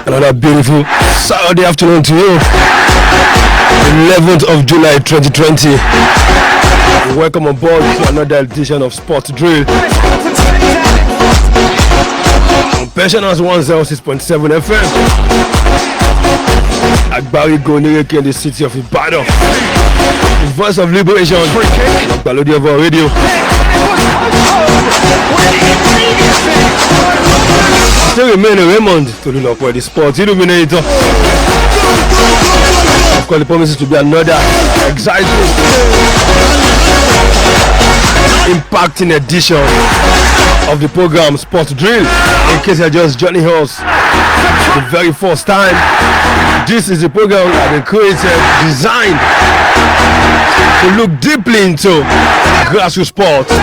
Another beautiful Saturday afternoon to you. 11th of July 2020. Welcome aboard to another edition of Sport Drill. Pensioners 106.7 FM. Agbari Gonireke in the city of Ibadan. The voice of liberation. Balodi of our radio. Still remain Raymond to look up the Sports Illuminator. Of course, the promises to be another exciting, impacting edition of the program Sport Drill. In case you're just joining us the very first time, this is the program that been created, designed to look deeply into grassroots sports.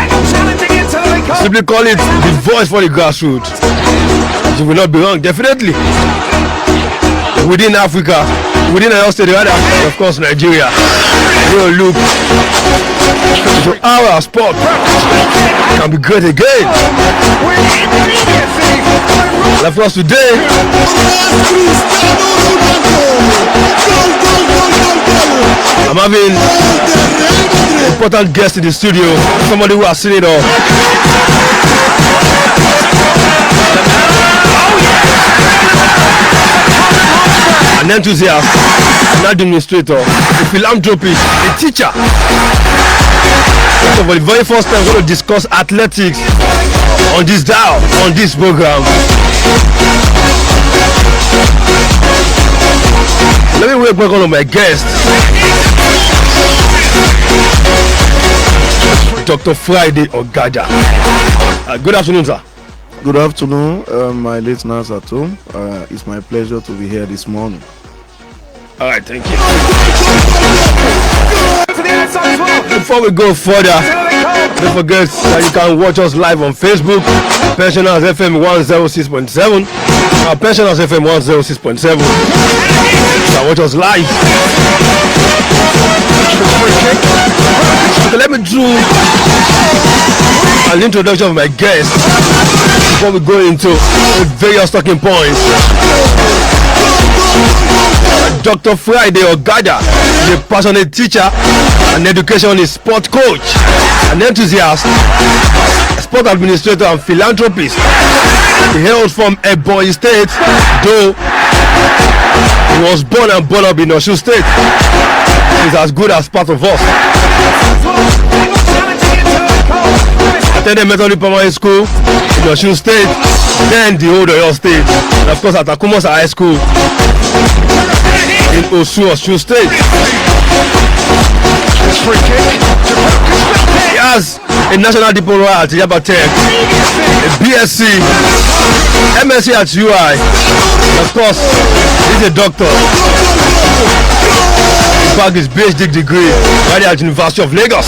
Simply call it the voice for the grassroots. You will not be wrong, definitely. Within Africa, within our state, rather, and of course Nigeria, we will look to how our sport can be great again. And of course today, I'm having an important guest in the studio, somebody who has seen it all. An enthusiast, an administrator, a philanthropist, a teacher. So for the very first time, we're going to discuss athletics on this dial, on this program. Let me welcome one of my guests, Dr. Friday Ogada. Good afternoon, sir. Good afternoon, my listeners at home. It's my pleasure to be here this morning. All right, thank you. Before we go further, don't forget that you can watch us live on Facebook, Pensioners FM 106.7, Pensioners FM 106.7. You can watch us live. Okay, let me do an introduction of my guest before we go into the various talking points. Dr. Friday Ogada is a passionate teacher, an educationist, sport coach, an enthusiast, a sport administrator and philanthropist. He hails from Ebonyi State, though he was born and brought up in Osun State. He's as good as part of us. Attended Methodist Primary School in Osun State, then the old Oyo State, and of course at Akumosa High School in Osun State. He has a national diploma at Yaba Tech, a BSc, MSc at UI, and of course he's a doctor. He bagged his PhD degree right at the University of Lagos.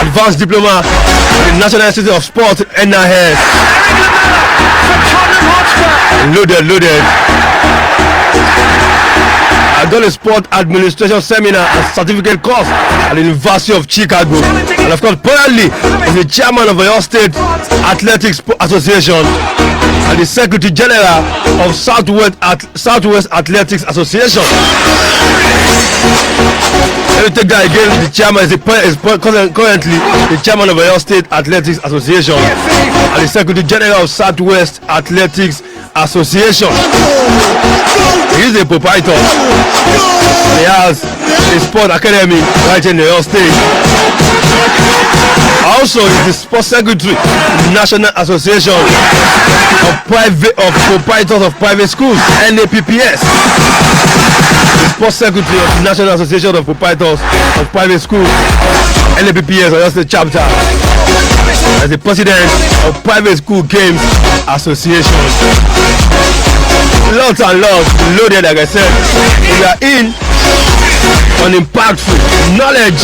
Advanced diploma in the National Institute of Sport, NIS. Loaded. I done a sport administration seminar and certificate course at the University of Chicago, and of course currently is the chairman of the Oyo State Athletics Association and the Secretary General of Southwest Athletics Association. Let me take that again. The chairman is currently the chairman of the Oyo State Athletics Association and the Secretary General of Southwest Athletics Association. He is a proprietor. He has a sport academy right in the Oyo State. Also, he's the sports secretary in the National Association of Proprietors of Private Schools, NAPPS. The sports secretary of the National Association of Proprietors of Private Schools, NAPPS, or just the chapter. As the president of Private School Games Association. Lots and lots loaded, like I said. We are in on impactful knowledge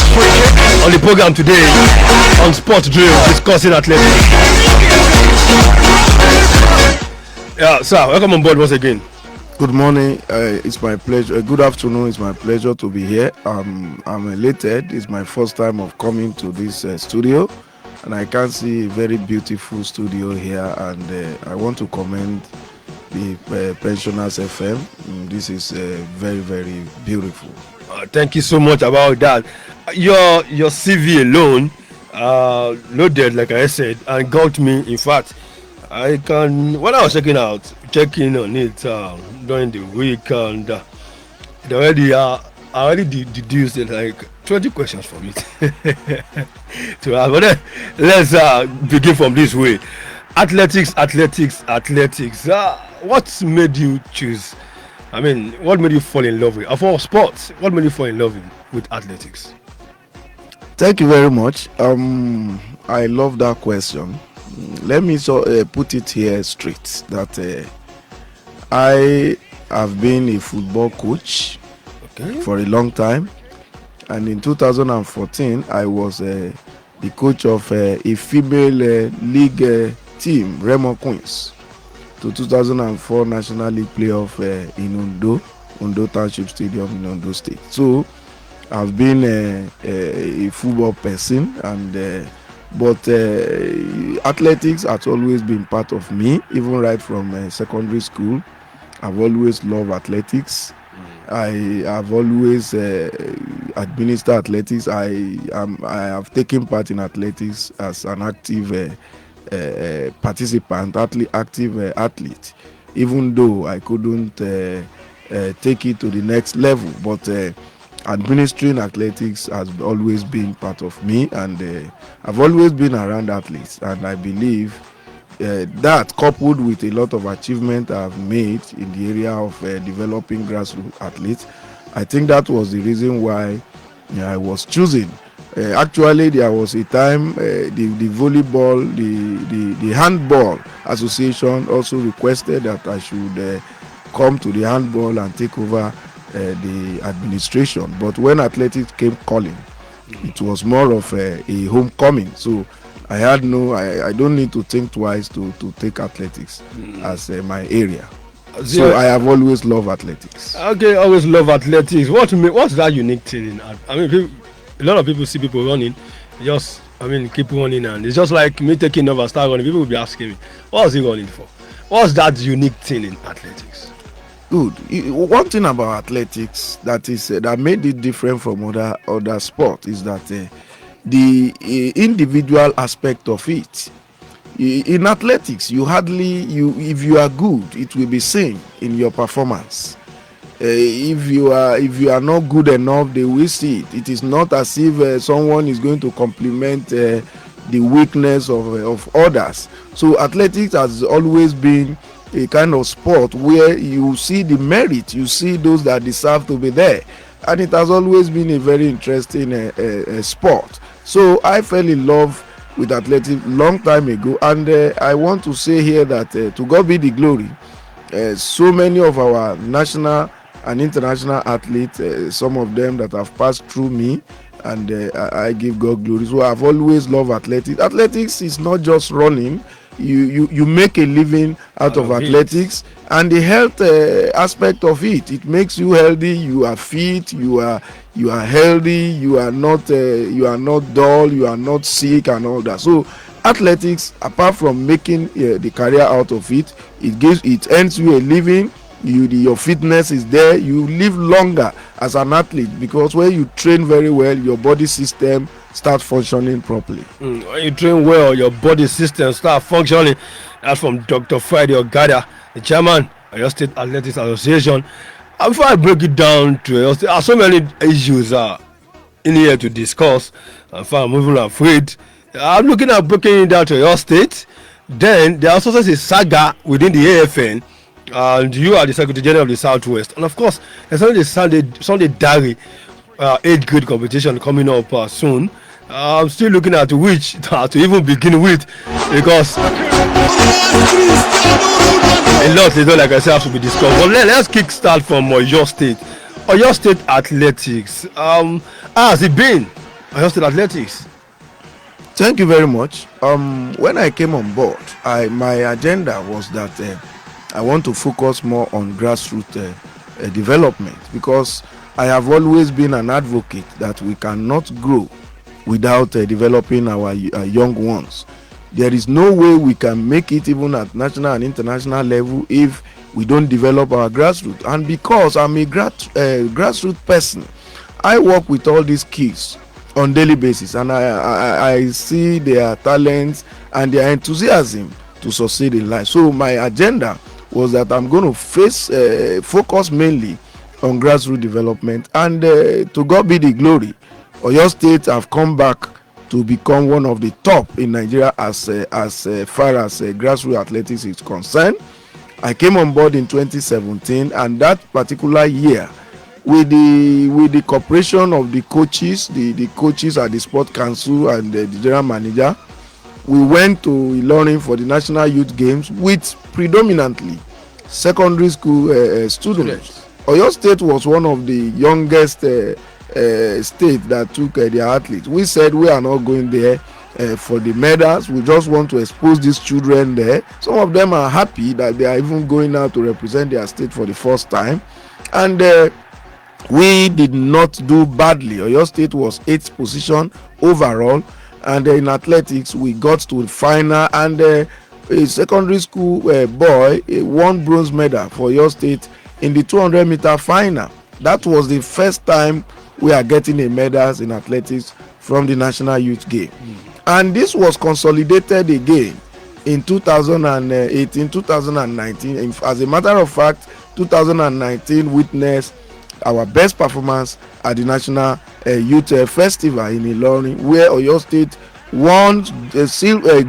on the program today on Sport Drill, discussing athletics. Yeah, sir, welcome on board once again. Good morning. It's my pleasure. Good afternoon. It's my pleasure to be here. I'm elated. It's my first time of coming to this studio, and I can see a very beautiful studio here. And I want to commend the Pensioners FM. This is very, very beautiful. Thank you so much about that. Your CV alone loaded, like I said, and got me. In fact, I can when I was checking on it during the week, and it already I already deduced it like 20 questions from it to have. But then, let's begin from this way. Athletics. What made you choose? I mean, what made you fall in love with? Of all sports, what made you fall in love with athletics? Thank you very much. I love that question. Let me put it here straight that I have been a football coach for a long time, and in 2014 I was the coach of a female league team, Remo Queens, to 2004 National League playoff in Ondo Township Stadium in Ondo State. So I've been a football person, and but athletics has always been part of me, even right from secondary school. I've always loved athletics. I have always administered athletics. I have taken part in athletics as an active participant, active athlete, even though I couldn't take it to the next level. But administering athletics has always been part of me, and I've always been around athletes, and I believe that, coupled with a lot of achievement I've made in the area of developing grassroots athletes, I think that was the reason why I was choosing. Actually, there was a time the volleyball, the handball association also requested that I should come to the handball and take over the administration. But when athletics came calling, it was more of a homecoming. So I don't need to think twice to take athletics as my area. So I have always loved athletics. Okay, always love athletics. What's that unique thing in? A lot of people see people running, keep running, and it's just like me taking over, start running. People will be asking me, what's he running for? What's that unique thing in athletics? Good. One thing about athletics that made it different from other sports is that the individual aspect of it. In athletics, if you are good, it will be seen in your performance. If you are not good enough, they will see it. It is not as if someone is going to compliment the weakness of others. So athletics has always been a kind of sport where you see the merit, you see those that deserve to be there, and it has always been a very interesting sport. So I fell in love with athletics long time ago, and I want to say here that to God be the glory. So many of our national and international athletes, some of them that have passed through me, and I give God glory. So I've always loved athletics. Athletics is not just running. You make a living out of athletics, and the health aspect of it makes you healthy. You are fit, you are healthy, you are not dull, you are not sick, and all that. So athletics, apart from making the career out of it, it earns you a living. Your fitness is there. You live longer as an athlete, because when you train very well, your body system start functioning properly. When you train well, your body system start functioning. That's from Dr. Friday Ogada, the chairman of your State Athletics Association. And before I break it down to your state, there are so many issues in here to discuss. And I'm moving afraid. I'm looking at breaking it down to your state. Then there also is a saga within the AFN, and you are the Secretary General of the Southwest. And of course, there's only the Sunday Diary 8th grade competition coming up soon. I'm still looking at which to even begin with, because a lot, like I said, have to be discussed. But let's kick start from your state. Your state athletics. How has it been? Your state athletics. Thank you very much. When I came on board, my agenda was that I want to focus more on grassroots development, because I have always been an advocate that we cannot grow without developing our young ones. There is no way we can make it even at national and international level if we don't develop our grassroots. And because I'm a grassroots person, I work with all these kids on daily basis, and I see their talents and their enthusiasm to succeed in life. So my agenda was that I'm going to focus mainly on grassroots development, and to God be the glory. Oyo State have come back to become one of the top in Nigeria as far as grassroots athletics is concerned. I came on board in 2017, and that particular year, with the cooperation of the coaches, the coaches at the sport council and the general manager, we went to Ilorin for the National Youth Games with predominantly secondary school students. Oyo State was one of the youngest states that took their athletes. We said we are not going there for the medals. We just want to expose these children there. Some of them are happy that they are even going out to represent their state for the first time, and we did not do badly. Oyo State was 8th position overall, and in athletics we got to the final, and a secondary school boy won bronze medal for Oyo State in the 200-meter final. That was the first time we are getting a medals in athletics from the National Youth Game. And this was consolidated again in 2018, 2019. As a matter of fact, 2019 witnessed our best performance at the National Youth Festival in Ilorin, where Oyo State won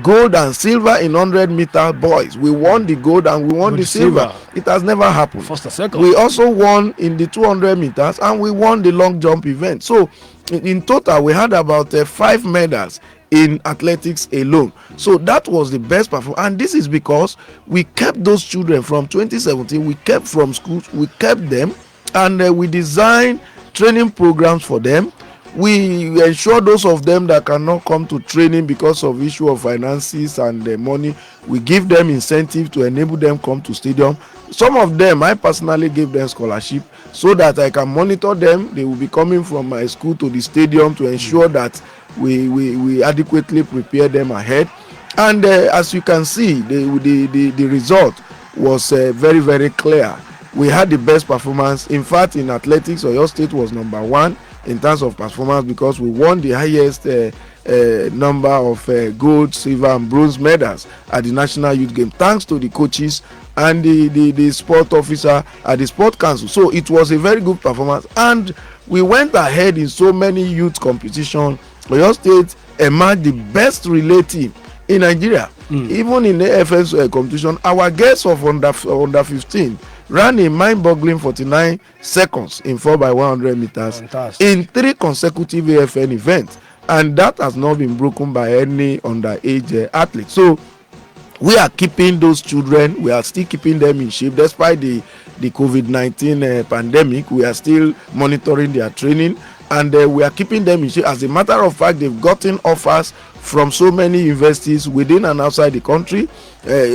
gold and silver in 100-meter boys. We won the gold and we won the silver. It has never happened. First and second. We also won in the 200 meters, and we won the long jump event. So in total, we had about 5 medals in athletics alone. So that was the best performance, and this is because we kept those children from 2017. We kept from schools, we kept them, and we designed training programs for them. We ensure those of them that cannot come to training because of issue of finances and money, we give them incentive to enable them come to stadium. Some of them, I personally gave them scholarship so that I can monitor them. They will be coming from my school to the stadium to ensure that we adequately prepare them ahead. And as you can see, the result was very, very clear. We had the best performance. In fact, in athletics, Oyo State was number 1 in terms of performance, because we won the highest number of gold, silver and bronze medals at the National Youth Game, thanks to the coaches and the sport officer at the sport council. So it was a very good performance, and we went ahead in so many youth competition. Oyo State emerged the best relay team in Nigeria. Even in the AFS competition, our girls of under 15 ran a mind-boggling 49 seconds in 4x100 meters. Fantastic. In 3 consecutive AFN events, and that has not been broken by any underage athlete. So we are keeping those children, we are still keeping them in shape despite the COVID-19 pandemic. We are still monitoring their training, and we are keeping them in shape. As a matter of fact, they've gotten offers from so many universities within and outside the country. A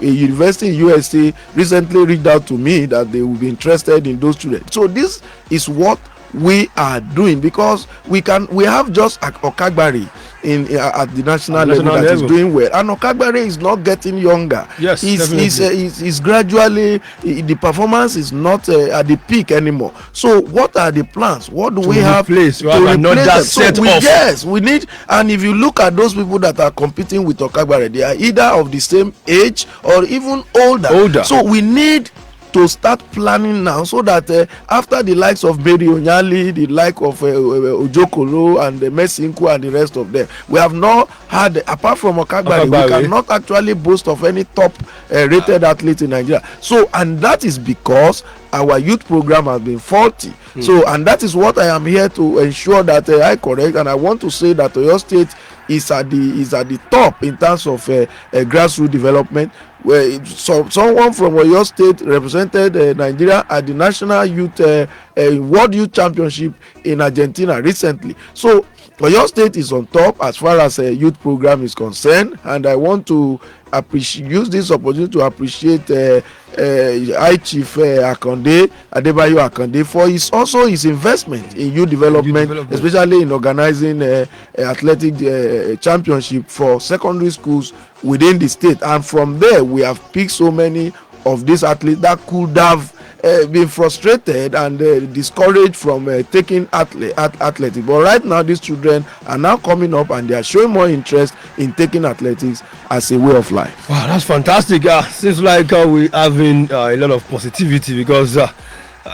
university in USA recently reached out to me that they will be interested in those children. So this is what we are doing, because we have just Okagbari at the national level that is doing well, and Okagbari is not getting younger. Yes, he's gradually, the performance is not at the peak anymore. So what are the plans? What do we have to replace them? Yes, we need. And if you look at those people that are competing with Okagbari, they are either of the same age or even older. So we need to start planning now, so that after the likes of Mary Onyali, the like of Ojokoro and Mesinku and the rest of them, we have not had, apart from Okagbari, we cannot actually boast of any top rated athlete in Nigeria. So, and that is because our youth program has been faulty. So, and that is what I am here to ensure that I correct. And I want to say that Oyo State is at the top in terms of grassroots development. Where someone from Oyo State represented Nigeria at the National Youth World Youth Championship in Argentina recently. So Oyo State is on top as far as a youth program is concerned, and I want to use this opportunity to appreciate High Chief Adebayo Akande for his investment in youth development, especially in organizing athletic championship for secondary schools within the state. And from there we have picked so many of these athletes that could have been frustrated and discouraged from taking athletics. But right now, these children are now coming up and they are showing more interest in taking athletics as a way of life. Wow, that's fantastic. Seems like we having a lot of positivity because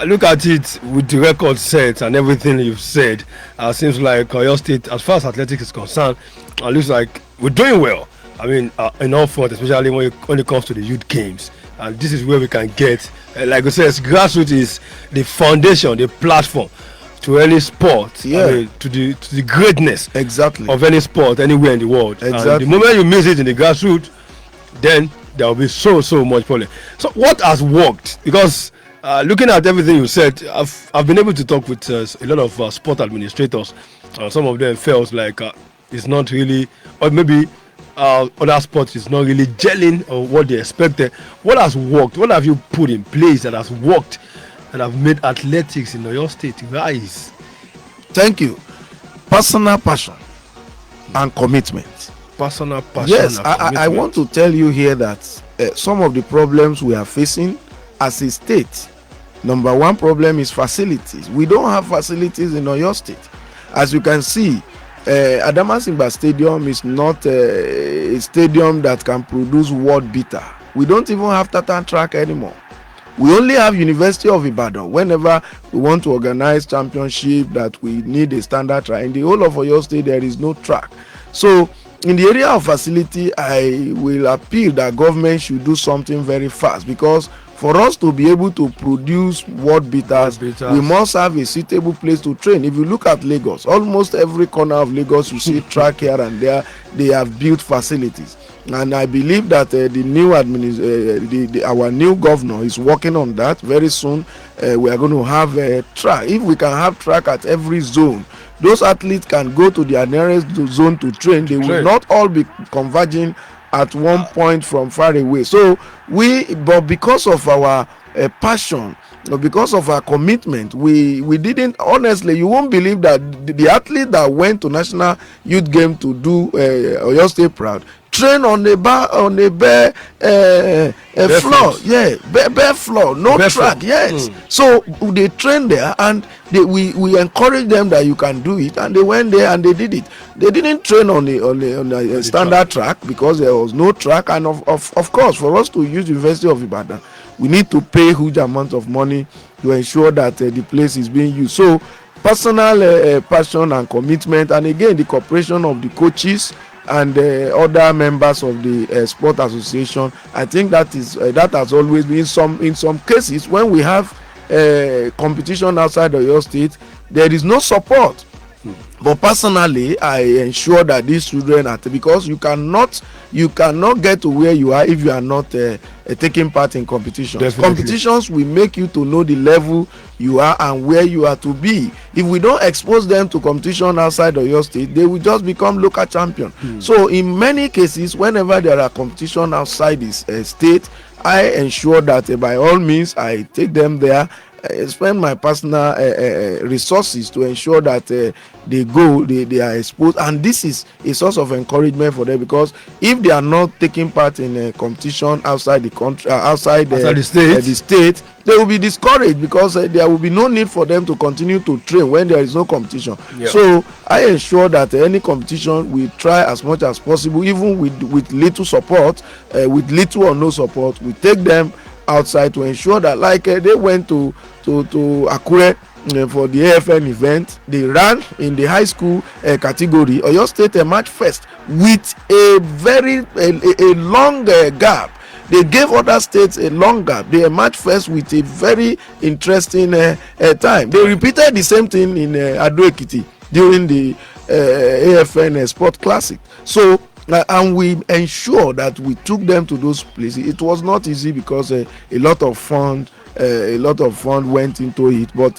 look at it with the record set and everything you've said. Seems like your state, as far as athletics is concerned, looks like we're doing well. I mean, in all front, especially when it comes to the youth games. And this is where we can get, like I said, Grassroot is the foundation, the platform to any sport, Yeah. I mean, to the greatness Exactly. of any sport anywhere in the world. Exactly. And the moment you miss it in the Grassroot, then there will be so much problem. So what has worked? Because looking at everything you said, I've been able to talk with a lot of sport administrators. Some of them felt like it's not really, or maybe other sports is not really gelling or what they expected. What has worked? What have you put in place that has worked and have made athletics in your state rise? Thank you. Personal passion and commitment. Personal passion. Yes, and I want to tell you here that some of the problems we are facing as a state, number one problem is facilities. We don't have facilities in Oyo State. As you can see, Adamasingba Stadium is not a stadium that can produce world beater. We don't even have tartan track anymore. We only have University of Ibadan. Whenever we want to organize championship that we need a standard track, in the whole of Oyo State there is no track. So in the area of facility, I will appeal that government should do something very fast, because for us to be able to produce world beaters, we must have a suitable place to train. If you look at Lagos, almost every corner of Lagos you see track here and there. They have built facilities, and I believe that the new our new governor is working on that. Very soon we are going to have a track. If we can have track at every zone, those athletes can go to their nearest zone to train. They will not all be converging at one point from far away. So but because of our passion, because of our commitment, we didn't, honestly, you won't believe that the athlete that went to national youth game to do Oyo State proud train on a bare floor. Yeah, bare floor, no bare track floor. Yes. So they train there, and we encourage them that you can do it, and they went there and they did it. They didn't train on a standard track because there was no track. And of course, for us to use University of Ibadan, we need to pay huge amount of money to ensure that the place is being used. So personal passion and commitment, and again the cooperation of the coaches and other members of the sport association. I think that has always been in some cases when we have competition outside of your state, there is no support. But personally, I ensure that these children are, because you cannot get to where you are if you are not taking part in competitions. Definitely. Competitions will make you to know the level you are and where you are to be. If we don't expose them to competition outside of your state, they will just become local champion. So in many cases, whenever there are competition outside this state, I ensure that by all means I take them there. Spend my personal resources to ensure that they are exposed, and this is a source of encouragement for them, because if they are not taking part in a competition outside the country, outside the state, they will be discouraged, because there will be no need for them to continue to train when there is no competition. So I ensure that any competition we try as much as possible, even with little support, with little or no support, we take them outside to ensure that, like they went to Akure for the AFN event. They ran in the high school category. Oyo State match first with a very long gap. They gave other states a long gap. They match first with a very interesting time. They repeated the same thing in Ado Ekiti during the AFN Sport Classic. So and we ensure that we took them to those places. It was not easy because a lot of fund went into it, but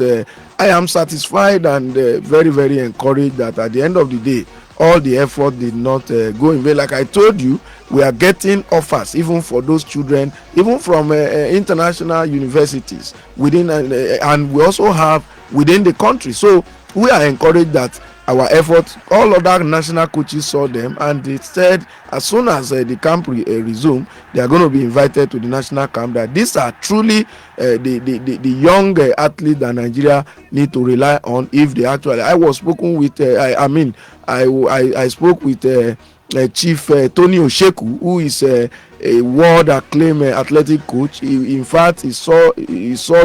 I am satisfied and very, very encouraged that at the end of the day, all the effort did not go in vain. Like I told you, we are getting offers even for those children, even from international universities within, and we also have within the country. So we are encouraged that our efforts. All other national coaches saw them, and they said as soon as the camp resume, they are going to be invited to the national camp. That these are truly the young athletes that Nigeria need to rely on if they actually. I was spoken with. I spoke with Chief Tony Osheku, who is a world acclaimed athletic coach. In fact, he saw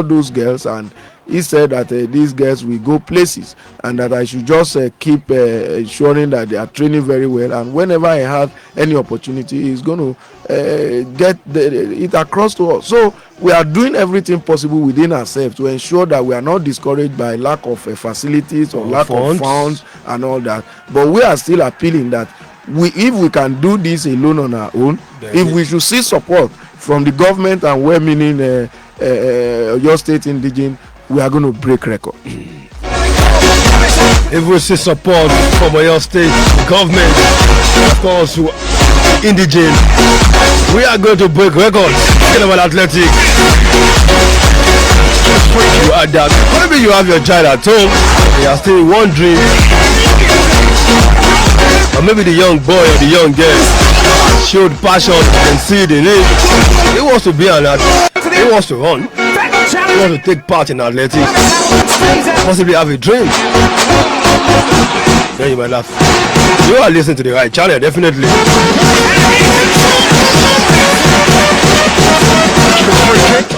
those girls, and he said that these girls will go places, and that I should just keep ensuring that they are training very well, and whenever I have any opportunity, he's going to get it across to us. So we are doing everything possible within ourselves to ensure that we are not discouraged by lack of facilities or lack of funds and all that, but we are still appealing that if we can do this alone on our own, if we should see support from the government and well-meaning your state indigene, we are going to break record. If we see support from your state government, of course, indigene, we are going to break records. Talking about athletics, you are that. Maybe you have your child at home, they are still wondering, or maybe the young boy or the young girl showed passion and seed in it. He wants to be an athlete. He wants to run. He wants to take part in athletics. Possibly have a dream. Then you might laugh. You are listening to the right channel, definitely.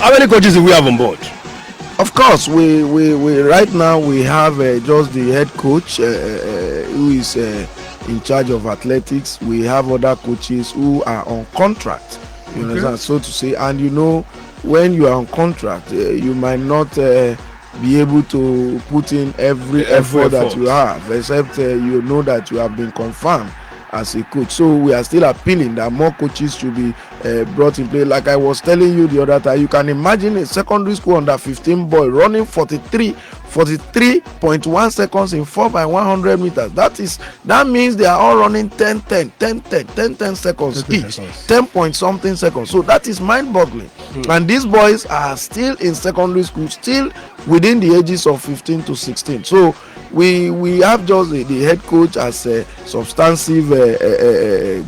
How many coaches do we have on board? Of course, we right now we have just the head coach who is in charge of athletics. We have other coaches who are on contract, you understand, so to say. And you know, when you are on contract, you might not be able to put in every effort that you have, except you know that you have been confirmed as a coach. So we are still appealing that more coaches should be brought in play. Like I was telling you the other time, you can imagine a secondary school under 15 boy running 43.1 seconds in 4x100 meters. That means they are all running 10 seconds each, 10 point something seconds. So that is mind-boggling. And these boys are still in secondary school, still within the ages of 15 to 16. So we have just the head coach as a substantive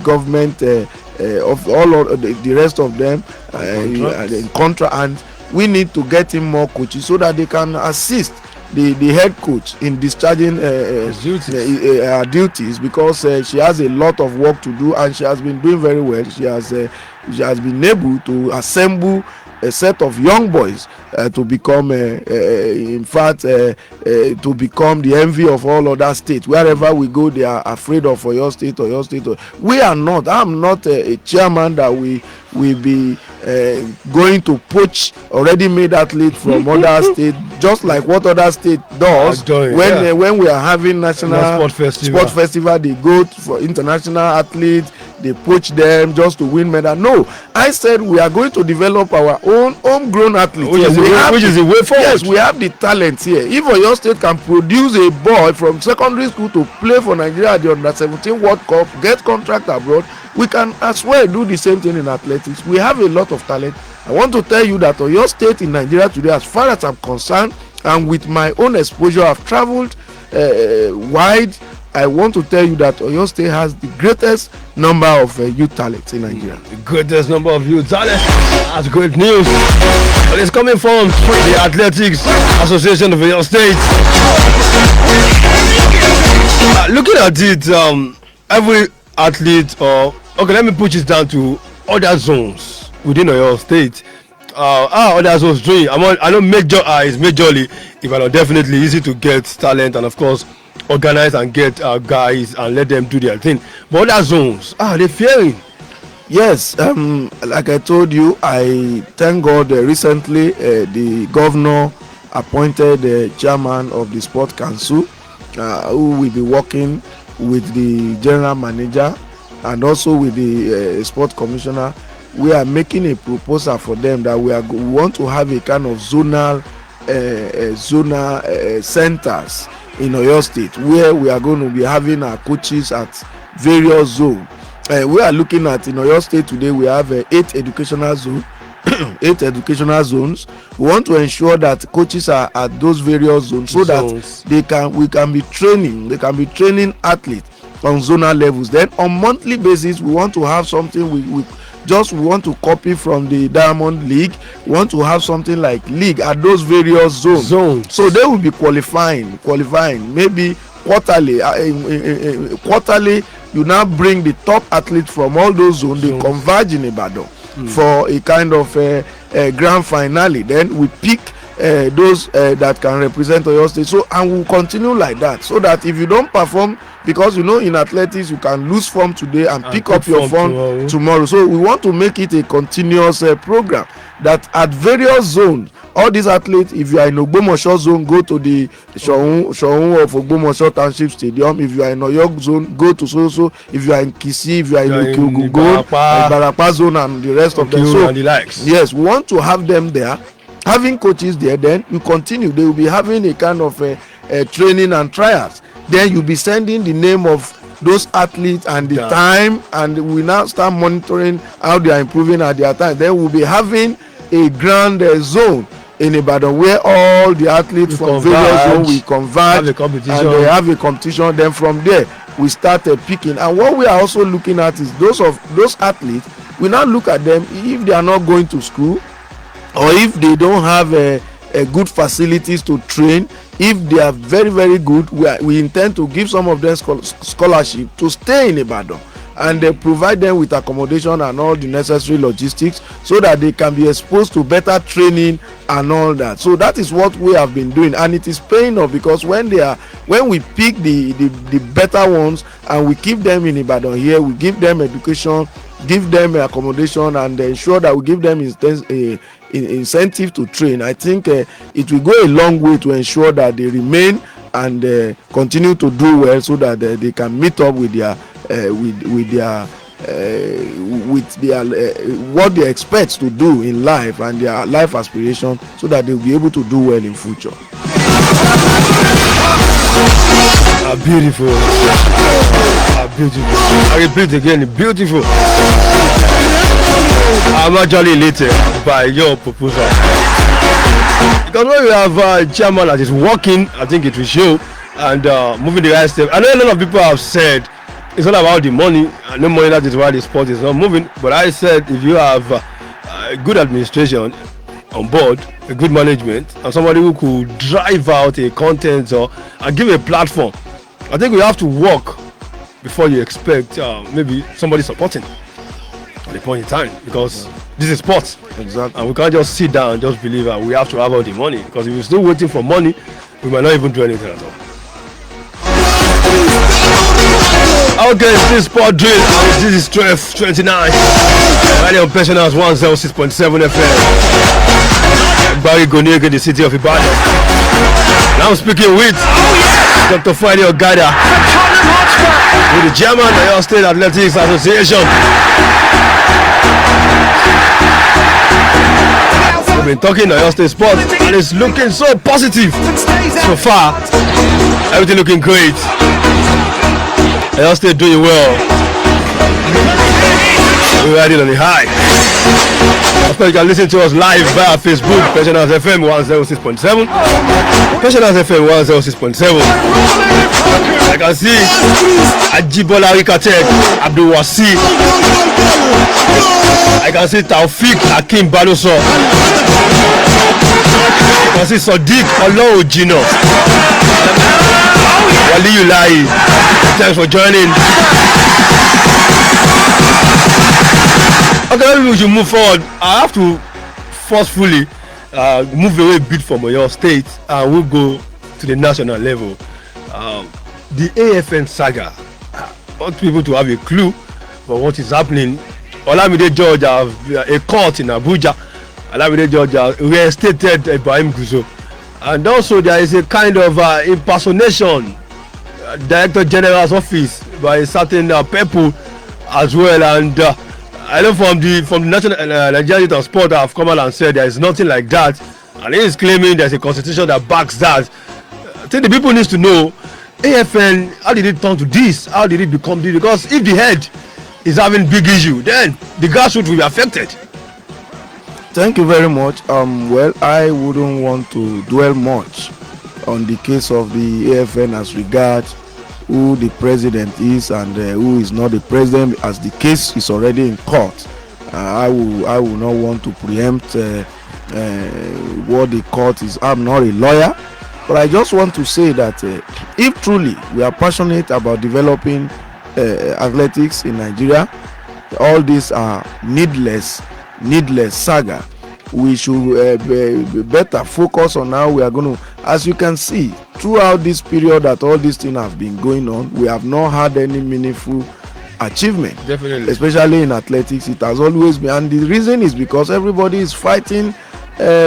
government of all of the rest of them in contract, and we need to get in more coaches so that they can assist the head coach in discharging her duties, because she has a lot of work to do, and she has been doing very well. She has been able to assemble a set of young boys to become in fact to become the envy of all other states. Wherever we go, they are afraid of your state. We are not. I'm not a chairman that we will be going to poach already made athletes from other states, just like what other state does when we are having national sport festival. They go for international athletes, they poach them just to win medal. No, I said we are going to develop our own homegrown athletes, which is the way forward. Yes, we have the talent here. If your state can produce a boy from secondary school to play for Nigeria at the under-17 World Cup, get contract abroad, we can as well do the same thing in athletics. We have a lot of talent. I want to tell you that your state in Nigeria today, as far as I'm concerned, and with my own exposure, I've traveled wide. I want to tell you that Oyo State has the greatest number of youth talents in Nigeria. The greatest number of youth talents. That's great news. But it's coming from the Athletics Association of Oyo State. Looking at it, every athlete, let me push it down to other zones within Oyo State. Other zones doing. I know major is majorly, if I know, definitely easy to get talent, and of course organize and get guys and let them do their thing. But other zones, they're fearing. Yes, like I told you, I thank God recently the governor appointed the chairman of the sport council, who will be working with the general manager and also with the sport commissioner. We are making a proposal for them that we want to have a kind of zonal centers in Oyo State, where we are going to be having our coaches at various zones. We are looking at, in Oyo State today, we have 8 educational zones, 8 educational zones. We want to ensure that coaches are at those various zones so that we can be training athletes on zonal levels. Then on monthly basis, we want to have something we want to copy from the Diamond League. We want to have something like league at those various zones. So they will be qualifying maybe quarterly. Quarterly, you now bring the top athletes from all those zones. They converge in Ibadan for a kind of a grand finale. Then we pick those that can represent Oyo State. So, and we'll continue like that, so that if you don't perform, because in athletics you can lose form today and pick up your form tomorrow. So we want to make it a continuous program that at various zones, all these athletes, if you are in Ogbomoso zone, go to the Shohun of Ogbomoso Township Stadium. If you are in Oyo zone, go to so. If you are in Kisi, if you are in Okiogun, go Ibarapa zone and the rest of them. So yes, we want to have them there, having coaches there. Then you continue. They will be having a kind of a training and trials. Then you'll be sending the name of those athletes and the time, and we now start monitoring how they are improving at their time. Then we'll be having a grand zone in Ibadan where all the athletes from various zones will converge and they have a competition. Then from there we start picking. And what we are also looking at is those athletes. We now look at them if they are not going to school, or if they don't have a good facilities to train. If they are very, very good, we intend to give some of them scholarship to stay in Ibadan, and provide them with accommodation and all the necessary logistics, so that they can be exposed to better training and all that. So that is what we have been doing, and it is paying off, because when we pick the better ones and we keep them in Ibadan here, we give them education, give them accommodation, and ensure that we give them incentive to train. I think it will go a long way to ensure that they remain and continue to do well, so that they can meet up with their what they expect to do in life and their life aspiration, so that they'll be able to do well in future. Beautiful. Beautiful. I repeat again, beautiful. I'm actually elated by your proposal, because when you have a chairman that is working, I think it will show, and moving the right step. I know a lot of people have said it's all about the money, and no money, that is why the sport is not moving. But I said, if you have a good administration on board, a good management, and somebody who could drive out a content and give a platform, I think we have to work before you expect maybe somebody supporting at the point in time, because this is sports. Exactly. And we can't just sit down and just believe that we have to have all the money, because if we're still waiting for money, we might not even do anything at all. Okay, this is Sport Drill. This is 12:29. Right on Pensioners 106.7 FM. Barry Gonege, the city of Ibadan. Now I'm speaking with Dr. Friday Ogada, with the chairman of the State Athletics Association. We've been talking about State Sports, and it's looking so positive so far. Everything looking great. Oyo State doing well. We're riding on the high. Of course, you can listen to us live via Facebook, Pensioners FM 106.7. Pensioners FM 106.7. I can see Ajibola Rikatek, Abdul Wasi. I can see Taufik Akim Baloso. I can see Sadiq Olojino. Waliyu Lai. Thanks for joining. Okay, maybe we should move forward. I have to forcefully move away a bit from your state, and we'll go to the national level. The AFN saga. I want people to have a clue for what is happening. Olamide George have a court in Abuja. Olamide George have reinstated Ibrahim Guzo. And also there is a kind of impersonation, Director General's office by certain people as well. And I know from the National Nigerian Youth Sport have come out and said there is nothing like that. And he is claiming there's a constitution that backs that. I think the people need to know, AFN, how did it turn to this? How did it become this? Because if the head is having big issue, then the grassroots will be affected. Thank you very much. Well, I wouldn't want to dwell much on the case of the AFN as regards who the president is and who is not the president, as the case is already in court. I will not want to preempt what the court is. I'm not a lawyer, but I just want to say that if truly we are passionate about developing athletics in Nigeria, all these are needless saga. We should be better focus on how we are going to. As you can see, throughout this period that all these things have been going on, we have not had any meaningful achievement. Definitely, especially in athletics. It has always been, and the reason is because everybody is fighting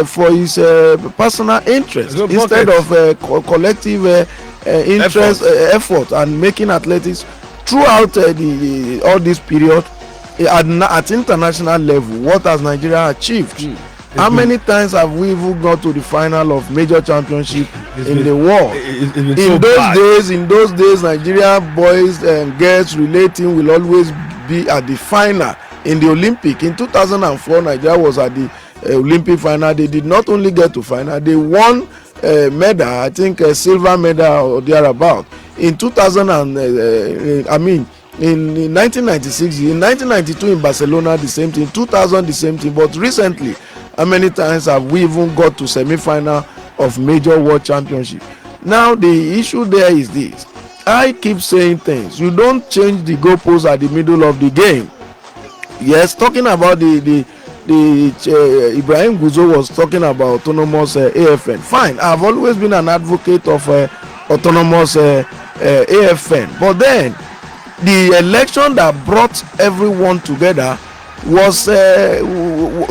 for his personal interest instead of collective interest effort and making athletics throughout all this period at international level. What has Nigeria achieved? How many times have we even got to the final of major championship in the world? In those days, Nigeria boys and girls relating will always be at the final in the Olympic. In 2004, Nigeria was at the Olympic final. They did not only get to final, they won medal, I think a silver medal or thereabout. In 2000 in 1996, in 1992 in Barcelona, the same thing. 2000, the same thing. But recently, how many times have we even got to semi-final of major world championship? Now the issue there is this. I keep saying things. You don't change the goalpost at the middle of the game. Yes, talking about the Ibrahim Guzo was talking about autonomous AFN. Fine, I've always been an advocate of autonomous AFN. But then the election that brought everyone together was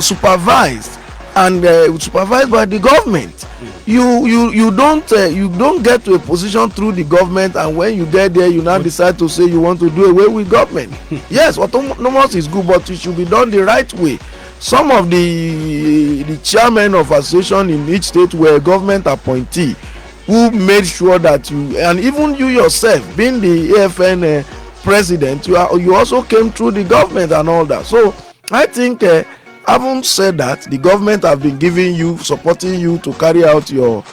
supervised by the government. You don't get to a position through the government, and when you get there you now decide to say you want to do away with government. Yes, autonomous is good, but it should be done the right way. Some of the chairmen of association in each state were government appointee who made sure that you, and even you yourself being the AFN president, you also came through the government and all that. So I think having said that, the government have been giving you, supporting you to carry out your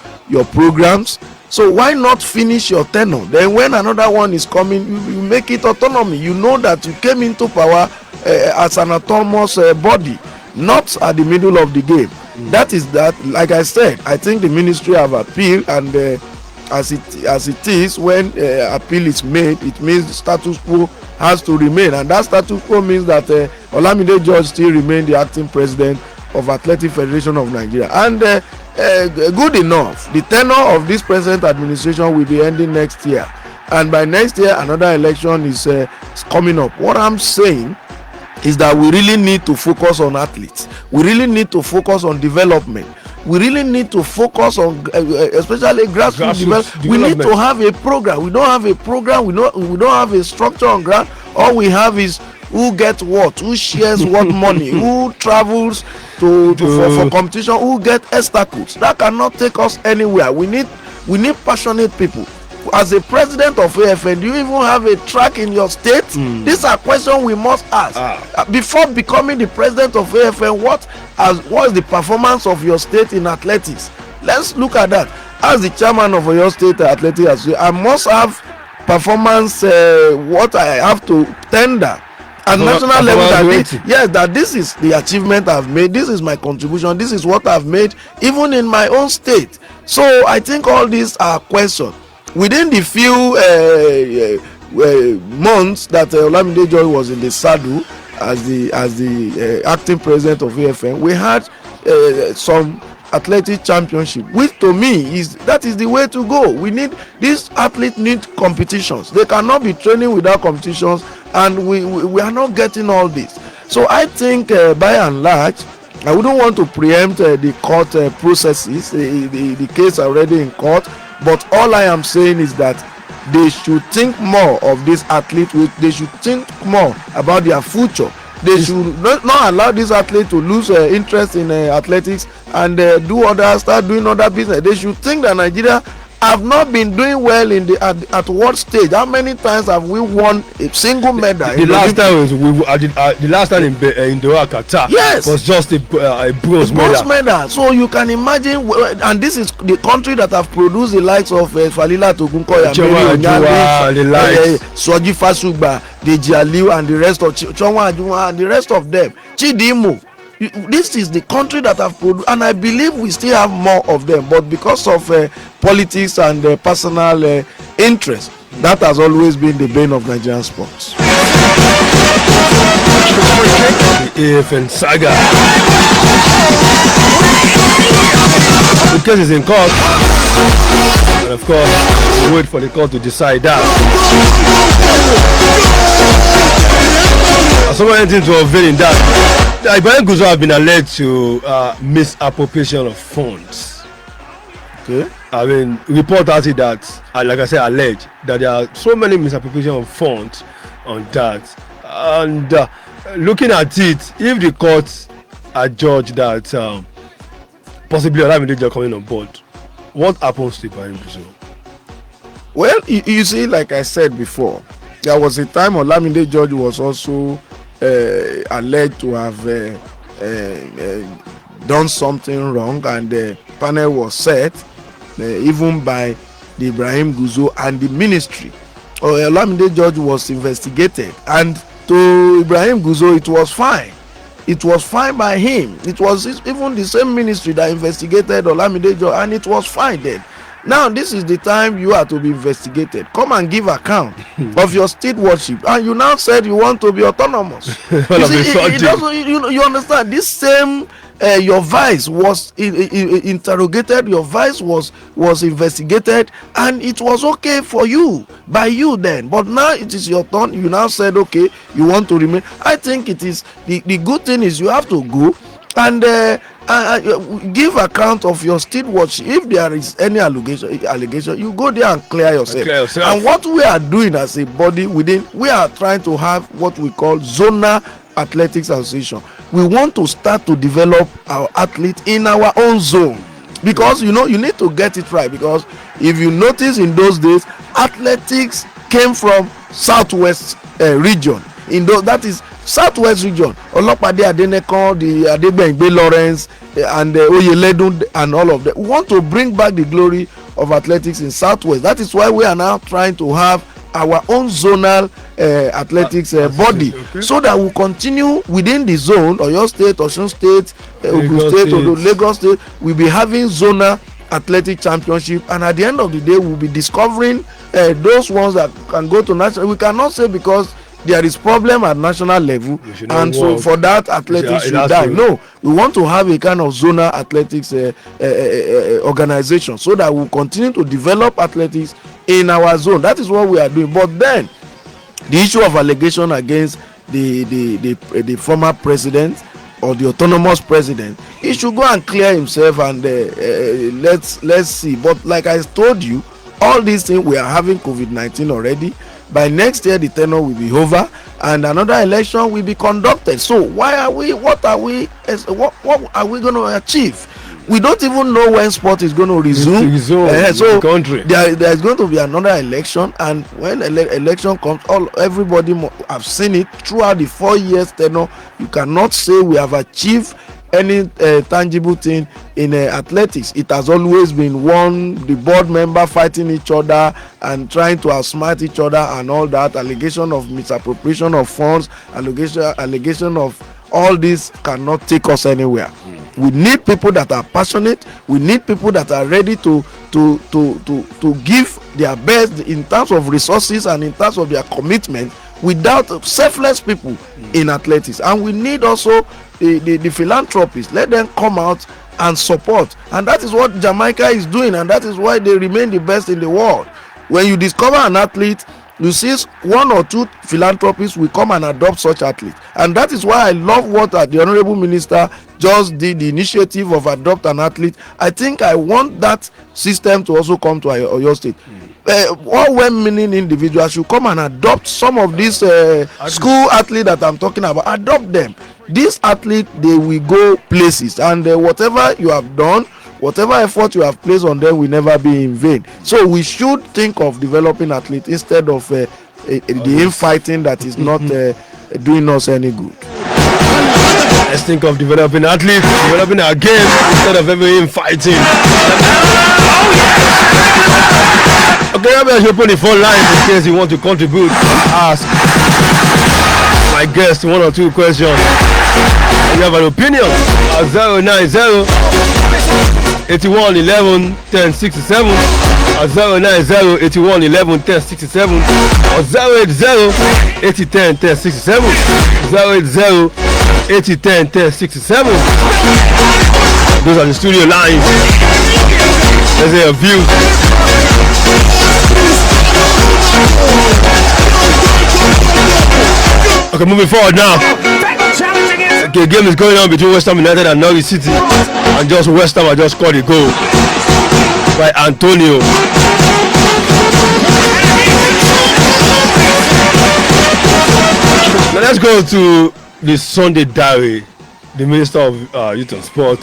programs. So why not finish your tenure? Then when another one is coming, you make it autonomy. You know that you came into power as an autonomous body, not at the middle of the game. That is that. Like I said, I think the ministry have appealed, and as it is, when appeal is made, it means the status quo has to remain, and that status quo means that Olamide George still remain the acting president of Athletic Federation of Nigeria. And good enough, the tenure of this present administration will be ending next year, and by next year another election is coming up. What I'm saying is that we really need to focus on athletes. We really need to focus on development. We really need to focus on especially grassroots development. We need to have a program. We don't have a program. We don't have a structure on ground. All we have is who gets what, who shares what money, who travels for competition, who get obstacles. That cannot take us anywhere. We need passionate people. As a president of AFN, do you even have a track in your state? These are questions we must ask. Before becoming the president of AFN, what is the performance of your state in athletics? Let's look at that. As the chairman of your state athletics, I must have performance, what I have to tender at national level, that this is the achievement I've made, this is my contribution, this is what I've made even in my own state. So I think all these are questions. Within the few months that Olamide Joy was in the saddle as the acting president of AFN, we had some athletic championship, which to me is the way to go. These athletes need competitions. They cannot be training without competitions, and we are not getting all this. So I think by and large, I wouldn't want to preempt the court processes. The case already in court. But all I am saying is that they should think more of these athletes. They should think more about their future. They should not allow these athletes to lose interest in athletics and start doing other business. They should think that Nigeria have not been doing well in the at what stage? How many times have we won a single medal? The last time was the last time in Doha, Qatar. Yes, was just a bronze medal. So you can imagine, and this is the country that have produced the likes of Falila Togunkoya, Soji Fasugba, Deji Aliu, and the rest of Chonwa Ajunwa and the rest of them. Chidimo. This is the country that have produced, and I believe we still have more of them, but because of politics and personal interest, that has always been the bane of Nigerian sports. The AFN saga. The case is in court, and of course, we wait for the court to decide that. Someone anything to unveil in that. Ibrahim Gusau have been alleged to misappropriation of funds. Okay. I mean, report has it that, like I said, alleged that there are so many misappropriation of funds on that. And looking at it, if the courts adjudge that possibly Olamideji coming on board, what happens to Ibrahim Gusau? Well, you see, like I said before, there was a time Olamideji was also alleged to have done something wrong, and the panel was set even by the Ibrahim Gusau and the ministry. Olamideji was investigated, and to Ibrahim Gusau it was fine. It was fine by him. It was even the same ministry that investigated Olamideji, and it was fine then. Now this is the time you are to be investigated. Come and give account of your stewardship, and you now said you want to be autonomous. You understand? This same your vice was interrogated, your vice was investigated, and it was okay for you by you then. But now it is your turn. You now said okay, you want to remain. I think it is the good thing is you have to go and give account of your stewardship. If there is any allegation, you go there and clear yourself. And what we are doing as a body within, we are trying to have what we call zonal athletics association. We want to start to develop our athletes in our own zone, because you need to get it right. Because if you notice, in those days athletics came from southwest region. That is southwest region. Olopade Adenekon, the Adegbengbe Lawrence, and Oyeledun, and all of them. We want to bring back the glory of athletics in southwest. That is why we are now trying to have our own zonal athletics body, okay, so that we continue within the zone. Oyo State, Osun State, Ogun State, Lagos State will be having zonal athletic championship, and at the end of the day we'll be discovering those ones that can go to national. We cannot say because there is problem at national level, and so for that athletics should die. No, we want to have a kind of zonal athletics organization, so that we'll continue to develop athletics in our zone. That is what we are doing. But then the issue of allegation against the former president or the autonomous president, he should go and clear himself, and let's see. But like I told you, all these things, we are having COVID-19 already. By next year the tenure will be over and another election will be conducted. So what are we going to achieve? We don't even know when sport is going to resume. So the country. There is going to be another election, and when election comes, everybody have seen it throughout the 4 years tenure. You cannot say we have achieved any tangible thing in athletics. It has always been the board member fighting each other and trying to outsmart each other and all that. Allegation of misappropriation of funds, allegation of all this cannot take us anywhere. We need people that are passionate. We need people that are ready to give their best in terms of resources and in terms of their commitment, without selfless people in athletics. And we need also the philanthropists. Let them come out and support, and that is what Jamaica is doing, and that is why they remain the best in the world. When you discover an athlete, you see 1 or 2 philanthropists will come and adopt such athletes, and that is why I love what the honorable minister just did, the initiative of adopt an athlete. I think I want that system to also come to Oyo State. All well-meaning individuals should come and adopt some of these school athletes that I'm talking about. Adopt them. These athletes, they will go places, and whatever you have done, whatever effort you have placed on them will never be in vain. So we should think of developing athletes instead of the infighting that is not doing us any good. Let's think of developing athletes, developing our game instead of every infighting. Okay, I should open the phone lines in case you want to contribute and ask my guest 1 or 2 questions. You have an opinion at 090 81 11 10 67 at 090 81 11 10 67 or 080 80 10 10 67 080 80 10 10 67. Those are the studio lines. Let's say a view. Okay, moving forward now. Okay, game is going on between West Ham United and Norwich City, and just West Ham just scored a goal by Antonio. Now let's go to the Sunday diary. The Minister of Youth and Sport,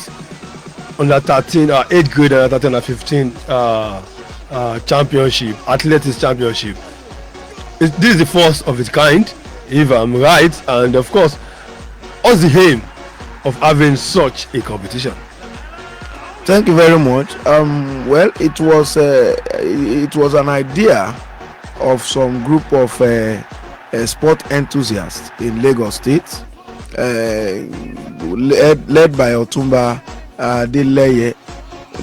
under 13, 8th grade, under 13 and 15 championship, athletics championship. This is the first of its kind, if I'm right, and of course, what's the aim of having such a competition? Thank you very much. Well, it was an idea of some group of sport enthusiasts in Lagos State, led by Otumba Adeleye.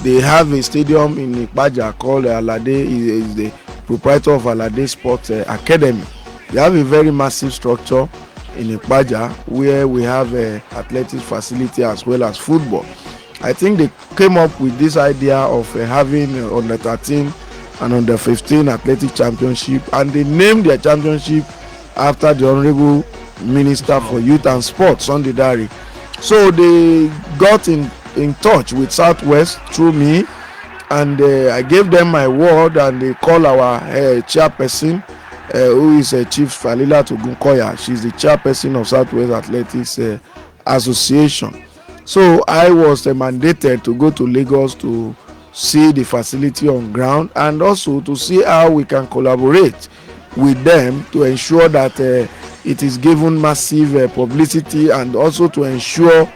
They have a stadium in Ipaja called Alade. He is the proprietor of Alade Sports Academy. They have a very massive structure in Ipaja where we have a athletics facility as well as football. I think they came up with this idea of having under 13 and under 15 athletic championship, and they named their championship after the Honorable Minister for Youth and Sport, Sunday Dari. So they got in touch with Southwest through me, and I gave them my word, and they call our chairperson, who is Chief Falila Tugunkoya. She's the chairperson of Southwest Athletics Association. So I was mandated to go to Lagos to see the facility on ground, and also to see how we can collaborate with them to ensure that it is given massive publicity, and also to ensure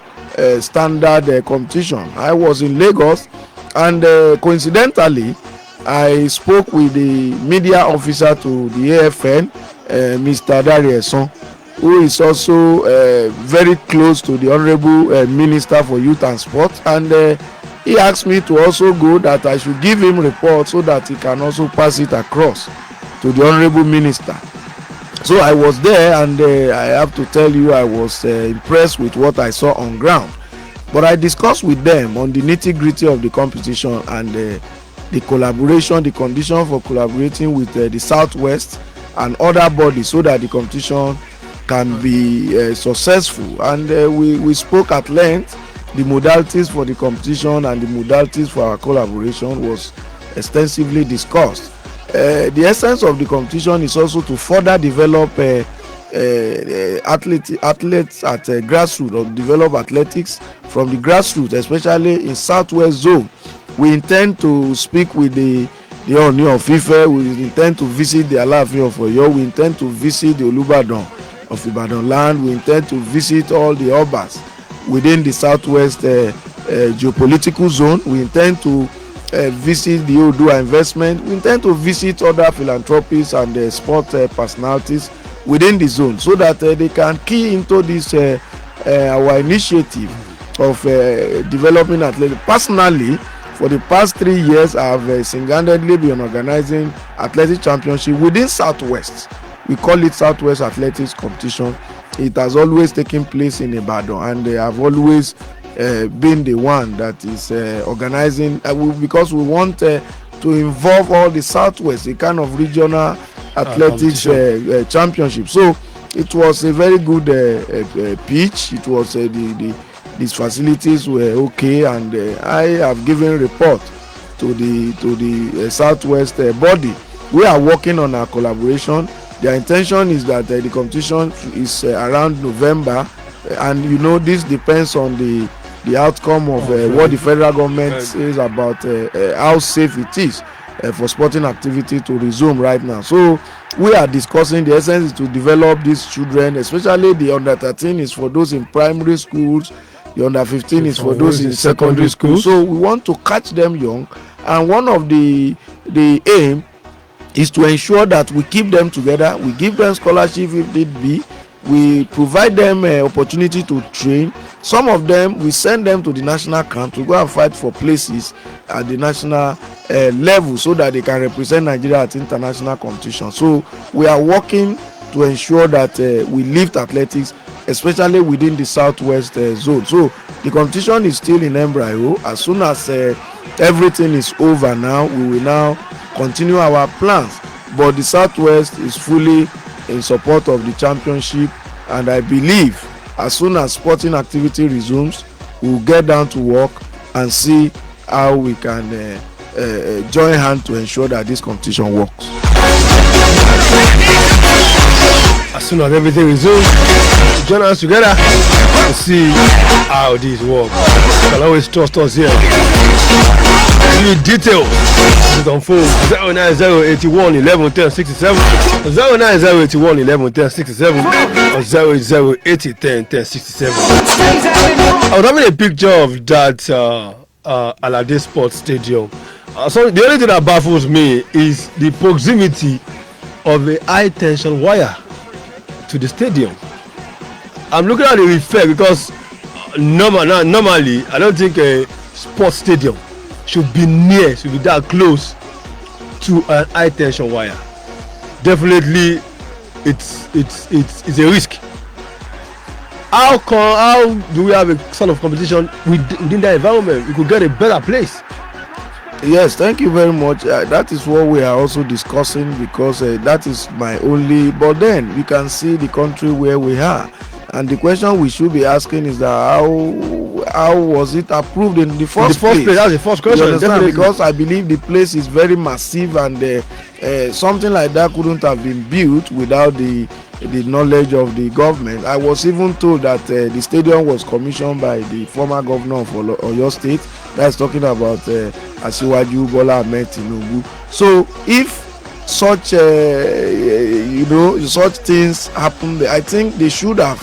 standard competition. I was in Lagos, and coincidentally I spoke with the media officer to the AFN, Mr. Darieson, who is also very close to the Honorable Minister for Youth and Sport, and he asked me to also go, that I should give him report so that he can also pass it across to the Honorable Minister. So I was there, and I have to tell you, I was impressed with what I saw on ground. But I discussed with them on the nitty-gritty of the competition, and the collaboration, the condition for collaborating with the Southwest and other bodies so that the competition can be successful. And we spoke at length. The modalities for the competition and the modalities for our collaboration was extensively discussed. The essence of the competition is also to further develop athletes at grassroots, or develop athletics from the grassroots, especially in Southwest zone. We intend to speak with the Ooni of Ife. We intend to visit the Alaafin of Oyo. We intend to visit the Olubadan of Ibadan land. We intend to visit all the Obas within the Southwest geopolitical zone. We intend to visit the Odua investment. We intend to visit other philanthropists and sport personalities within the zone, so that they can key into this our initiative of developing athletics. Personally, for the past 3 years, I have single-handedly been organizing athletic championship within Southwest. We call it Southwest Athletics Competition. It has always taken place in Ibadan, and I have always been the one that is organizing, because we want to involve all the Southwest, a kind of regional athletics championship. So it was a very good pitch. It was these facilities were okay, and I have given report to the Southwest body. We are working on our collaboration. Their intention is that the competition is around November, and this depends on the the outcome of what the federal government says about how safe it is for sporting activity to resume right now. So we are discussing, the essence is to develop these children, especially the under 13 is for those in primary schools, the under 15 is for those in secondary schools. So we want to catch them young, and one of the aim is to ensure that we keep them together, we give them scholarship if need be, we provide them opportunity to train. Some of them we send them to the national camp to go and fight for places at the national level so that they can represent Nigeria at international competition. So we are working to ensure that we lift athletics, especially within the southwest zone. So the competition is still in embryo. As soon as everything is over now, we will now continue our plans, but the southwest is fully in support of the championship, and I believe as soon as sporting activity resumes, we will get down to work and see how we can join hands to ensure that this competition works. As soon as everything resumes, join us together to see how this works. You can always trust us here. Give you details as it unfolds. 09081 11 10 67, 09081 11 10 67, or 0080 10 10 67. I was having a picture of that Alade Sports Stadium. So the only thing that baffles me is the proximity of a high tension wire to the stadium. I'm looking at the refer because normally I don't think a sports stadium should be that close to an high tension wire. Definitely it's a risk. How do we have a sort of competition within that environment? We could get a better place. Yes, thank you very much. That is what we are also discussing, because that is my only. But then we can see the country where we are, and the question we should be asking is that how was it approved in the first place? That's the first question. Definitely. Because I believe the place is very massive, and something like that couldn't have been built without the knowledge of the government. I was even told that the stadium was commissioned by the former governor of Oyo State. That's talking about Asiwaju Bola Ahmed Tinubu. So if such such things happen, I think they should have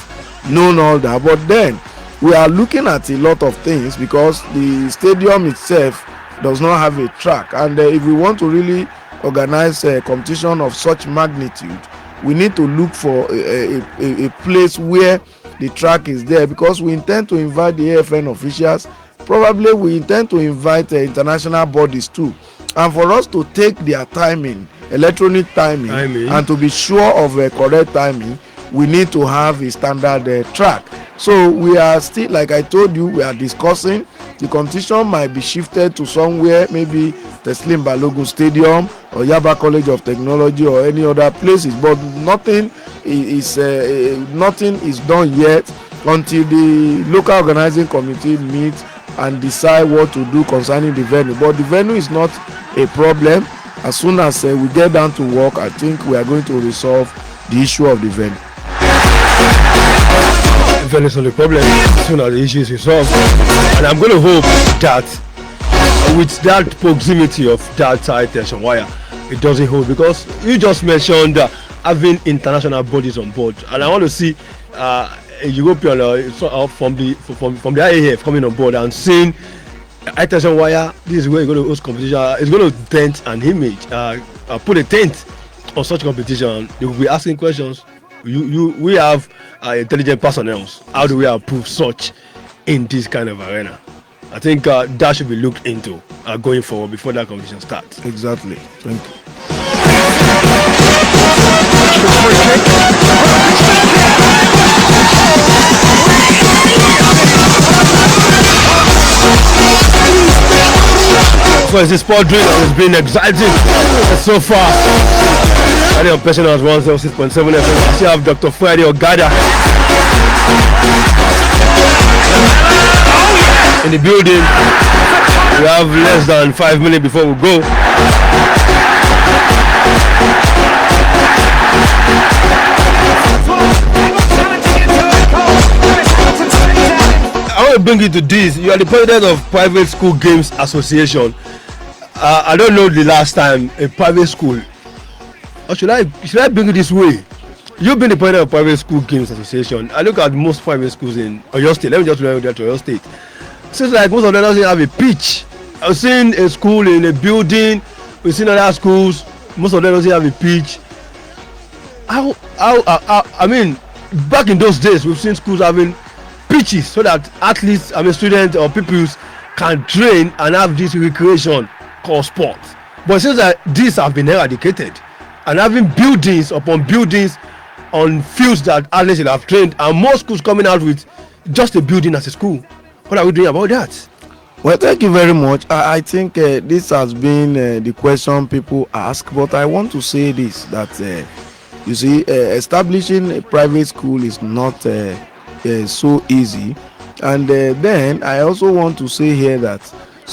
known all that. But then we are looking at a lot of things, because the stadium itself does not have a track, and if we want to really organize a competition of such magnitude, we need to look for a place where the track is there, because we intend to invite the AFN officials. Probably we intend to invite international bodies too, and for us to take their timing, electronic timing, and to be sure of correct timing, we need to have a standard track. So we are still, like I told you, we are discussing. The competition might be shifted to somewhere, maybe Teslim Balogun Stadium or Yaba College of Technology or any other places, but nothing is done yet until the local organizing committee meets and decide what to do concerning the venue. But the venue is not a problem. As soon as we get down to work, I think we are going to resolve the issue of the venue. The venue is not the problem as soon as the issue is resolved, and I'm going to hope that with that proximity of that high tension wire, it doesn't hold, because you just mentioned having international bodies on board, and I want to see a European from the IAF coming on board and seeing high tension wire. This is where you're going to host competition. It's going to dent an image, put a tent on such competition. They will be asking questions. We have intelligent personnel. How do we approve such in this kind of arena? I think that should be looked into going forward before that competition starts. Exactly. Thank you. So it's a sport drill that has been exciting so far. Radio Personal 106.7 FM. I still have Dr. Friday Ogada in the building. We have less than 5 minutes before we go. I want to bring you to this. You are the president of Private School Games Association. I don't know the last time a private school, or should I bring it this way? You've been the president of Private School Games Association. I look at most private schools in Oyo State. Let me just remember that to Oyo State. Seems like most of them doesn't have a pitch. I've seen a school in a building. We've seen other schools. Most of them doesn't have a pitch. I mean, back in those days, we've seen schools having pitches so that athletes, students or pupils can train and have this recreation called sport. But it seems like these have been eradicated, and having buildings upon buildings on fields that athletes have trained, and more schools coming out with just a building as a school. What are we doing about that? Well, thank you very much. I think this has been the question people ask, but I want to say this, that you see, establishing a private school is not so easy. And then I also want to say here that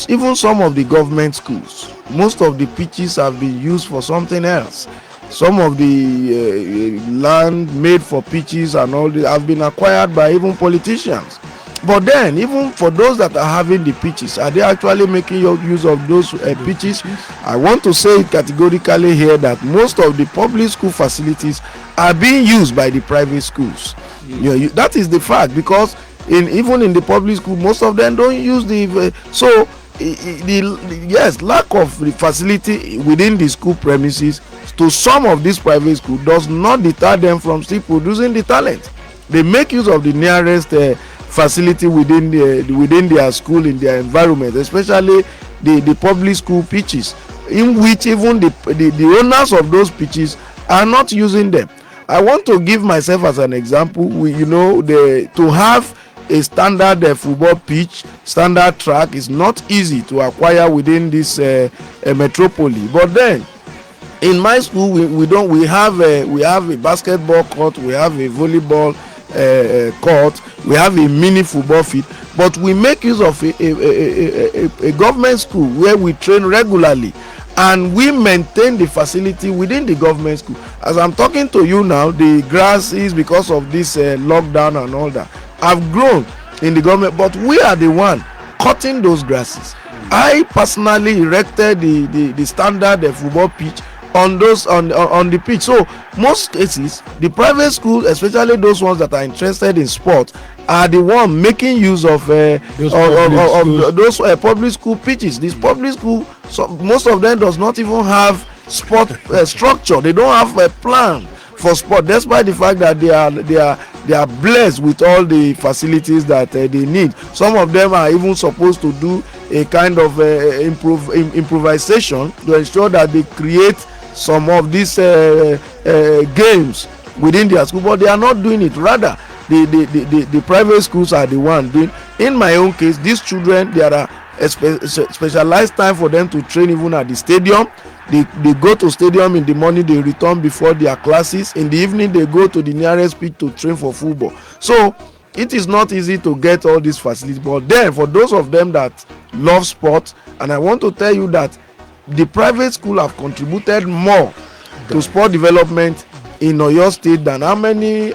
even some of the government schools, most of the pitches have been used for something else. Some of the land made for pitches and all this have been acquired by even politicians. But then, even for those that are having the pitches, are they actually making use of those pitches? I want to say categorically here that most of the public school facilities are being used by the private schools. That is the fact, because even in the public school, most of them don't use the lack of the facility within the school premises to some of these private schools does not deter them from still producing the talent. They make use of the nearest facility within their school, in their environment, especially the public school pitches, in which even the owners of those pitches are not using them. I want to give myself as an example. To have a standard football pitch, standard track is not easy to acquire within this metropolis. But then, in my school, we have a basketball court, we have a volleyball court, we have a mini football field, but we make use of a government school where we train regularly, and we maintain the facility within the government school. As I'm talking to you now, the grasses, because of this lockdown and all that, have grown in the government, but we are the one cutting those grasses. I personally erected the standard football pitch on the pitch. So most cases, the private schools, especially those ones that are interested in sport, are the one making use of those public school pitches. This public school, so most of them does not even have sport structure. They don't have a plan for sport, despite the fact that they are blessed with all the facilities that they need. Some of them are even supposed to do a kind of improvisation to ensure that they create some of these games within their school, but they are not doing it. Rather, the private schools are the one doing. In my own case, these children, there are a specialized time for them to train even at the stadium. They go to stadium in the morning, they return before their classes. In the evening, they go to the nearest pitch to train for football. So it is not easy to get all these facilities. But then, for those of them that love sport, and I want to tell you that the private school have contributed more to sport development in Oyo State than how many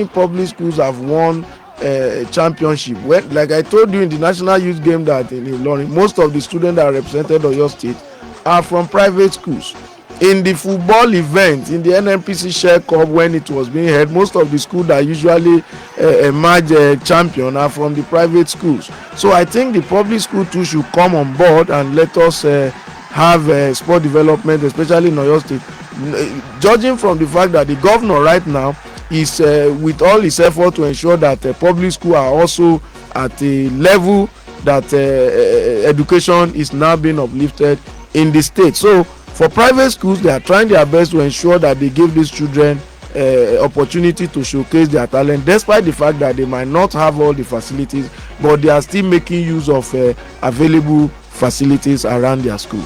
public schools have won a championship. Well, like I told you in the national youth game that in Ilorin, most of the students that represented Oyo State are from private schools. In the football event, in the NNPC Share Cup, when it was being held, most of the schools that usually emerge champion are from the private schools. So I think the public school too should come on board and let us have sport development, especially in Oyo State. Judging from the fact that the governor right now is with all his effort to ensure that public schools are also at a level that education is now being uplifted in the state. So for private schools, they are trying their best to ensure that they give these children opportunity to showcase their talent, despite the fact that they might not have all the facilities, but they are still making use of available facilities around their schools.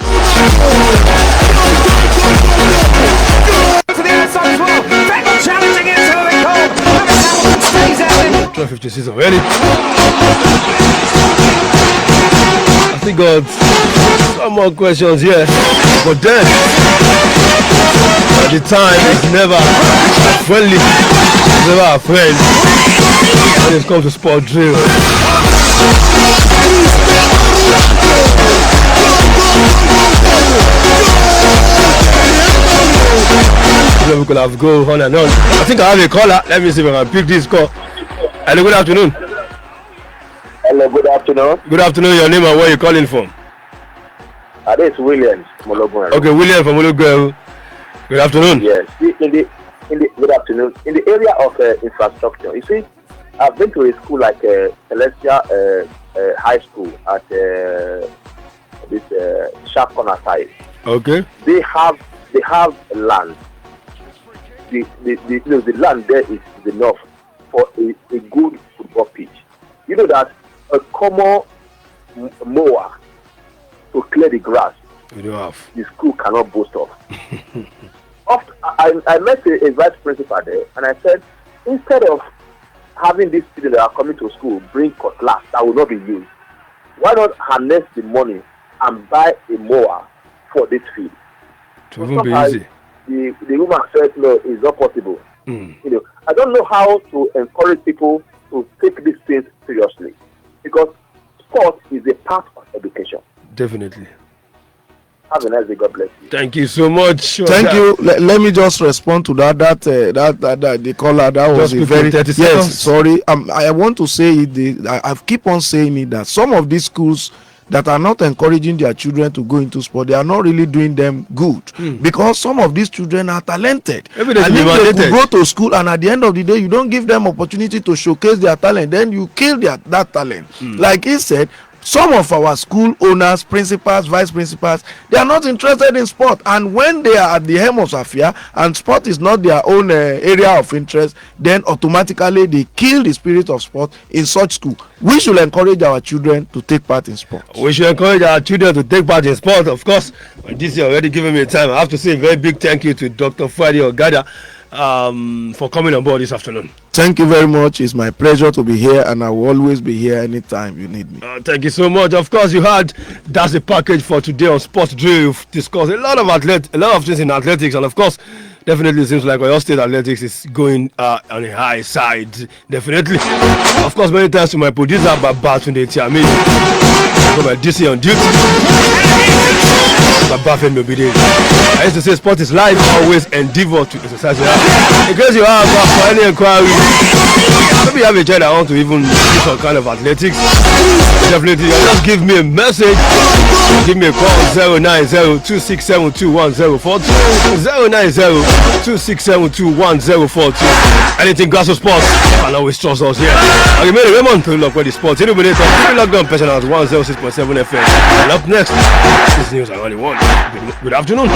12:56 already. I think got some more questions here, but then at the time it's never friendly, it's never a friend when it comes to sport drill. We could have go on and on. I think I have a caller. Let me see if I can pick this call. Hello, good afternoon. Hello, good afternoon. Good afternoon. Your name and where you calling from? This is Williams from Ologun. Okay, William from Ologun. Good afternoon. Yes. In the good afternoon. In the area of infrastructure, you see, I've been to a school like Celestial High School at this Sharp Corner side. Okay. They have land. The land there is enough for a good football pitch. You know that a common mower to clear the grass, We don't have. the school cannot boast of. I met a vice principal there, and I said, instead of having these students that are coming to school bring cutlass that will not be used, why not harness the money and buy a mower for this field? To even be easy. The woman said, no, it's not possible. You know, I don't know how to encourage people to take these things seriously, because sport is a part of education. Definitely. Have a nice day. God bless you. Thank you so much. Thank you. Let me just respond to that the caller that was Just a quickly, very 30 yes. seconds. Sorry, I want to say it. I keep on saying it that some of these schools that are not encouraging their children to go into sport, they are not really doing them good, because some of these children are talented. Maybe they And should be if they mandated. could go to school and at the end of the day you don't give them opportunity to showcase their talent, then you kill that talent. Like he said, some of our school owners, principals, vice principals, they are not interested in sport, and when they are at the hem of affair and sport is not their own area of interest, then automatically they kill the spirit of sport in such school. We should encourage our children to take part in sport. We should encourage our children to take part in sport, of course. This year already giving me time. I have to say a very big thank you to Dr. Friday Ogada for coming on board this afternoon. Thank you very much. It's my pleasure to be here, and I will always be here anytime you need me. Thank you so much. Of course, you heard that's the package for today on Sports Drill. We've discussed a lot of things in athletics, and of course, definitely it seems like Oyo State Athletics is going on a high side. Definitely. Of course, many thanks to my producer, Babatunde Tiami, for my DC on duty. I used to say sport is life, always endeavor to exercise your heart. In case you have for any inquiry, maybe you have a child that want to even do some kind of athletics, definitely just give me a message, give me a call 090-2672-1042, 090-2672-1042. Anything Grassroot Sports, you can always trust us here. I remain Raymond to look where the sports Illuminator, lockdown personal at 106.7 FM. And up next, this news I only want. Good afternoon.